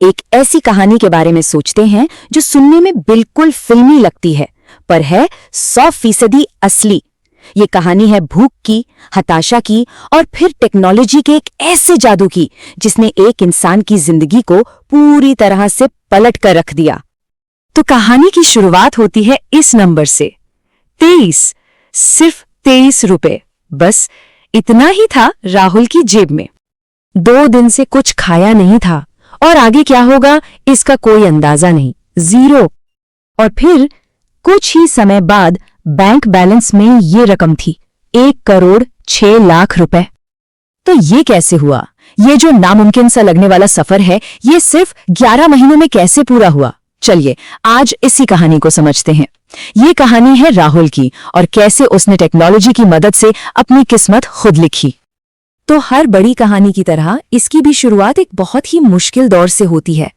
एक ऐसी कहानी के बारे में सोचते हैं जो सुनने में बिल्कुल फिल्मी लगती है, पर है 100% असली। ये कहानी है भूख की, हताशा की और फिर टेक्नोलॉजी के एक ऐसे जादू की जिसने एक इंसान की जिंदगी को पूरी तरह से पलट कर रख दिया। तो कहानी की शुरुआत होती है इस नंबर से, 23। सिर्फ 23 रुपए, बस इतना ही था राहुल की जेब में। 2 दिन से कुछ खाया नहीं था और आगे क्या होगा इसका कोई अंदाजा नहीं, 0। और फिर कुछ ही समय बाद बैंक बैलेंस में ये रकम थी, 1,06,00,000 रुपए। तो ये कैसे हुआ? ये जो नामुमकिन सा लगने वाला सफर है, ये सिर्फ 11 महीनों में कैसे पूरा हुआ? चलिए आज इसी कहानी को समझते हैं। ये कहानी है राहुल की और कैसे उसने टेक्नोलॉजी की मदद से अपनी किस्मत खुद लिखी। तो हर बड़ी कहानी की तरह इसकी भी शुरुआत एक बहुत ही मुश्किल दौर से होती है।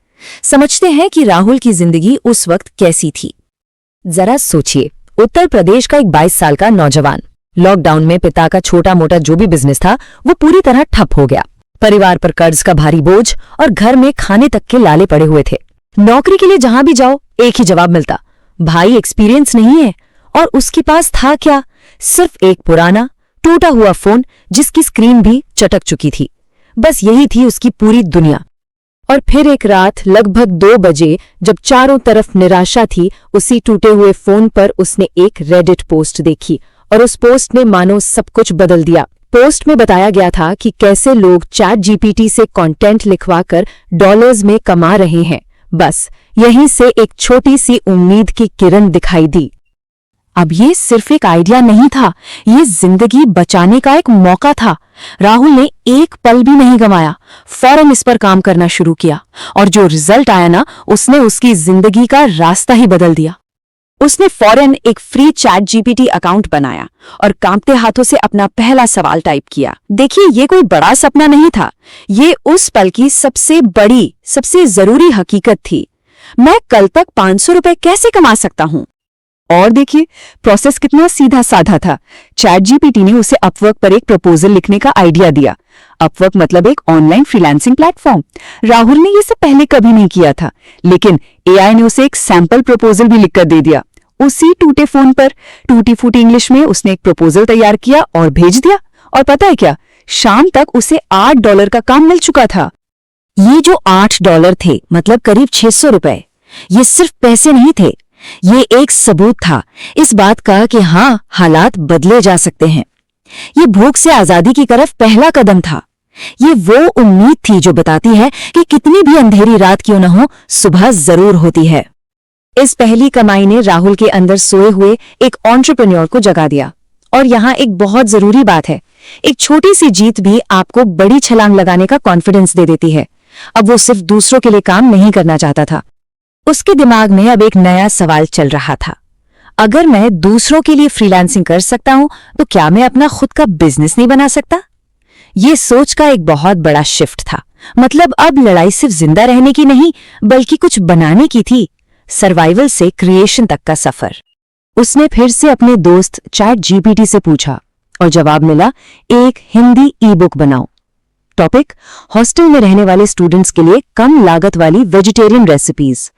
समझते हैं कि राहुल की जिंदगी उस वक्त कैसी थी। जरा सोचिए, उत्तर प्रदेश का एक 22 साल का नौजवान, लॉकडाउन में पिता का छोटा मोटा जो भी बिजनेस था वो पूरी तरह ठप हो गया। परिवार पर कर्ज का भारी बोझ और घर में खाने तक के लाले पड़े हुए थे। नौकरी के लिए जहां भी जाओ एक ही जवाब मिलता, भाई एक्सपीरियंस नहीं है। और उसके पास था क्या? सिर्फ एक पुराना टूटा हुआ फोन जिसकी स्क्रीन भी चटक चुकी थी। बस यही थी उसकी पूरी दुनिया। और फिर एक रात लगभग 2 बजे जब चारों तरफ निराशा थी, उसी टूटे हुए फोन पर उसने एक रेडिट पोस्ट देखी और उस पोस्ट ने मानो सब कुछ बदल दिया। पोस्ट में बताया गया था कि कैसे लोग चैट जीपीटी से कंटेंट लिखवाकर डॉलर्स में कमा रहे हैं। बस यहीं से एक छोटी सी उम्मीद की किरण दिखाई दी। अब ये सिर्फ एक आइडिया नहीं था, ये जिंदगी बचाने का एक मौका था। राहुल ने एक पल भी नहीं गंवाया, फौरन इस पर काम करना शुरू किया और जो रिजल्ट आया ना, उसने उसकी जिंदगी का रास्ता ही बदल दिया। उसने फौरन एक फ्री चैट जीपीटी अकाउंट बनाया और कांपते हाथों से अपना पहला सवाल टाइप किया। देखिए, ये कोई बड़ा सपना नहीं था, ये उस पल की सबसे बड़ी, सबसे जरूरी हकीकत थी। मैं कल तक 500 रुपए कैसे कमा सकता हूं? और देखिए प्रोसेस कितना सीधा साधा था। चैट जीपीटी ने उसे अपवर्क पर एक प्रपोजल लिखने का आइडिया दिया। अपवर्क मतलब एक ऑनलाइन फ्रीलांसिंग प्लेटफॉर्म। राहुल ने ये सब पहले कभी नहीं किया था, लेकिन एआई ने उसे एक सैंपल प्रपोजल भी लिखकर दे दिया। उसी टूटे फोन पर टूटी फूटी इंग्लिश में उसने एक प्रपोजल तैयार किया और भेज दिया। और पता है क्या, शाम तक उसे $8 का काम मिल चुका था। ये जो $8 थे मतलब करीब 600 रुपए, ये सिर्फ पैसे नहीं थे, ये एक सबूत था इस बात का कि हाँ, हालात बदले जा सकते हैं। ये भूख से आजादी की तरफ पहला कदम था। ये वो उम्मीद थी जो बताती है कि कितनी भी अंधेरी रात क्यों न हो, सुबह जरूर होती है। इस पहली कमाई ने राहुल के अंदर सोए हुए एक एंटरप्रेन्योर को जगा दिया। और यहाँ एक बहुत जरूरी बात है, एक छोटी सी जीत भी आपको बड़ी छलांग लगाने का कॉन्फिडेंस दे देती है। अब वो सिर्फ दूसरों के लिए काम नहीं करना चाहता था। उसके दिमाग में अब एक नया सवाल चल रहा था, अगर मैं दूसरों के लिए फ्रीलांसिंग कर सकता हूं तो क्या मैं अपना खुद का बिजनेस नहीं बना सकता? ये सोच का एक बहुत बड़ा शिफ्ट था। मतलब अब लड़ाई सिर्फ जिंदा रहने की नहीं, बल्कि कुछ बनाने की थी। सर्वाइवल से क्रिएशन तक का सफर। उसने फिर से अपने दोस्त चैट जीपीटी से पूछा और जवाब मिला, एक हिंदी ई बुक बनाओ। टॉपिक, हॉस्टल में रहने वाले स्टूडेंट्स के लिए कम लागत वाली वेजिटेरियन रेसिपीज।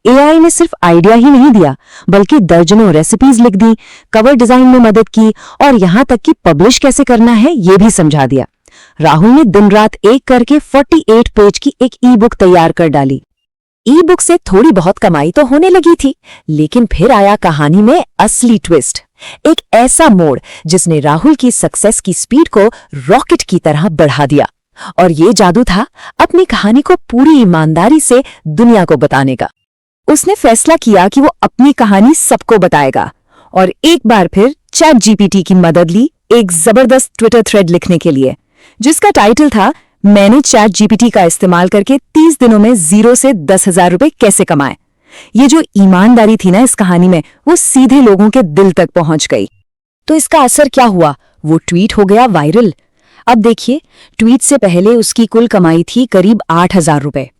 एआई ने सिर्फ आइडिया ही नहीं दिया, बल्कि दर्जनों रेसिपीज लिख दी, कवर डिजाइन में मदद की और यहां तक कि पब्लिश कैसे करना है ये भी समझा दिया। राहुल ने दिन रात एक करके 48 पेज की एक ई बुक तैयार कर डाली। ई बुक से थोड़ी बहुत कमाई तो होने लगी थी, लेकिन फिर आया कहानी में असली ट्विस्ट, एक ऐसा मोड़ जिसने राहुल की सक्सेस की स्पीड को रॉकेट की तरह बढ़ा दिया। और ये जादू था अपनी कहानी को पूरी ईमानदारी से दुनिया को बताने का। उसने फैसला किया कि वो अपनी कहानी सबको बताएगा और एक बार फिर चैट जीपीटी की मदद ली एक जबरदस्त ट्विटर थ्रेड लिखने के लिए, जिसका टाइटल था, मैंने चैट जीपीटी का इस्तेमाल करके 30 दिनों में 0 से 10,000 रुपए कैसे कमाए। ये जो ईमानदारी थी ना इस कहानी में, वो सीधे लोगों के दिल तक पहुंच गई। तो इसका असर क्या हुआ? वो ट्वीट हो गया वायरल। अब देखिए, ट्वीट से पहले उसकी कुल कमाई थी करीब 8,000 रुपए,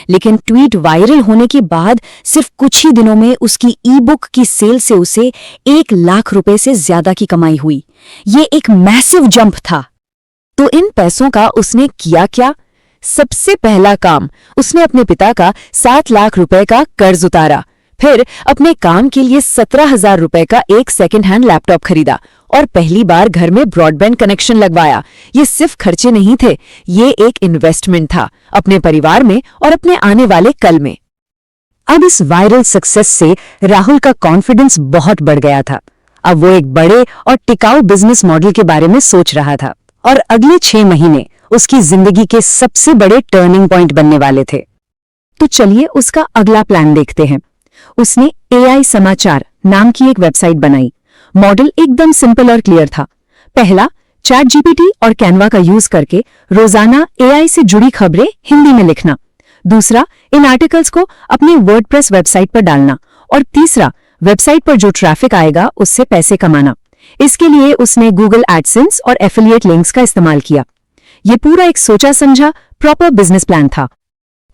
लेकिन ट्वीट वायरल होने के बाद सिर्फ कुछ ही दिनों में उसकी ई बुक की सेल से उसे 1 लाख रुपए से ज्यादा की कमाई हुई। ये एक मैसिव जंप था। तो इन पैसों का उसने किया क्या? सबसे पहला काम, उसने अपने पिता का 7 लाख रुपए का कर्ज उतारा। फिर अपने काम के लिए 17,000 रुपए का एक सेकंड हैंड लैपटॉप खरीदा और पहली बार घर में ब्रॉडबैंड कनेक्शन लगवाया। ये सिर्फ खर्चे नहीं थे, ये एक इन्वेस्टमेंट था अपने परिवार में और अपने आने वाले कल में। अब इस वायरल सक्सेस से राहुल का कॉन्फिडेंस बहुत बढ़ गया था। अब वो एक बड़े और टिकाऊ बिजनेस मॉडल के बारे में सोच रहा था और अगले 6 महीने उसकी जिंदगी के सबसे बड़े टर्निंग पॉइंट बनने वाले थे। तो चलिए उसका अगला प्लान देखते हैं। उसने AI समाचार नाम की एक वेबसाइट बनाई। मॉडल एकदम सिंपल और क्लियर था। पहला, ChatGPT और कैनवा का यूज करके रोजाना AI से जुड़ी खबरें हिंदी में लिखना। दूसरा, इन आर्टिकल्स को अपनी वर्डप्रेस वेबसाइट पर डालना। और तीसरा, वेबसाइट पर जो ट्रैफिक आएगा उससे पैसे कमाना। इसके लिए उसने गूगल एडसेंस और एफिलिएट लिंक्स का इस्तेमाल किया। ये पूरा एक सोचा समझा प्रॉपर बिजनेस प्लान था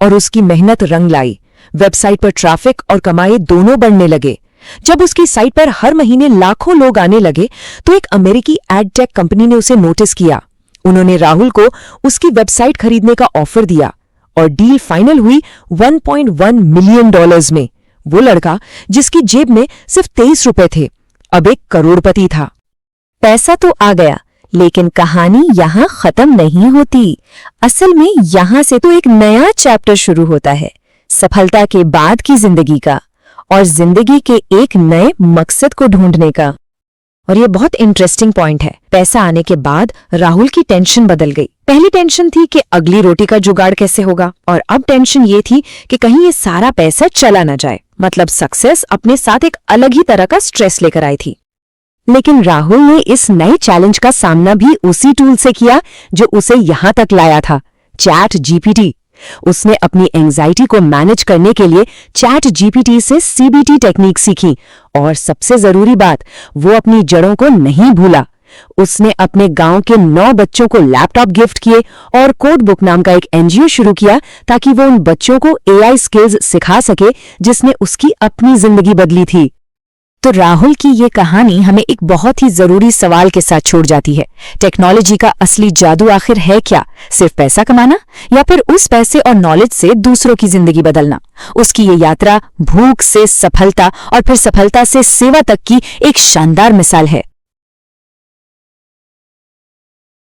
और उसकी मेहनत रंग लाई। वेबसाइट पर ट्रैफिक और कमाई दोनों बढ़ने लगे। जब उसकी साइट पर हर महीने लाखों लोग आने लगे तो एक अमेरिकी एड टेक कंपनी ने उसे नोटिस किया। उन्होंने राहुल को उसकी वेबसाइट खरीदने का ऑफर दिया और डील फाइनल हुई $1.1 मिलियन में। वो लड़का जिसकी जेब में सिर्फ 23 रुपए थे, अब एक करोड़पति था। पैसा तो आ गया, लेकिन कहानी यहाँ खत्म नहीं होती। असल में यहाँ से तो एक नया चैप्टर शुरू होता है, सफलता के बाद की जिंदगी का और जिंदगी के एक नए मकसद को ढूंढने का। और ये बहुत इंटरेस्टिंग पॉइंट है। पैसा आने के बाद राहुल की टेंशन बदल गई। पहली टेंशन थी कि अगली रोटी का जुगाड़ कैसे होगा, और अब टेंशन ये थी कि कहीं ये सारा पैसा चला न जाए। मतलब सक्सेस अपने साथ एक अलग ही तरह का स्ट्रेस लेकर आई थी। लेकिन राहुल ने इस नए चैलेंज का सामना भी उसी टूल से किया जो उसे यहां तक लाया था, ChatGPT। उसने अपनी एंजाइटी को मैनेज करने के लिए ChatGPT से CBT टेक्निक सीखी और सबसे जरूरी बात, वो अपनी जड़ों को नहीं भूला। उसने अपने गांव के 9 बच्चों को लैपटॉप गिफ्ट किए और कोड बुक नाम का एक NGO शुरू किया ताकि वो उन बच्चों को AI स्किल्स सिखा सके जिसने उसकी अपनी जिंदगी बदली थी। तो राहुल की ये कहानी हमें एक बहुत ही जरूरी सवाल के साथ छोड़ जाती है। टेक्नोलॉजी का असली जादू आखिर है क्या? सिर्फ पैसा कमाना, या फिर उस पैसे और नॉलेज से दूसरों की जिंदगी बदलना? उसकी ये यात्रा भूख से सफलता और फिर सफलता से सेवा तक की एक शानदार मिसाल है।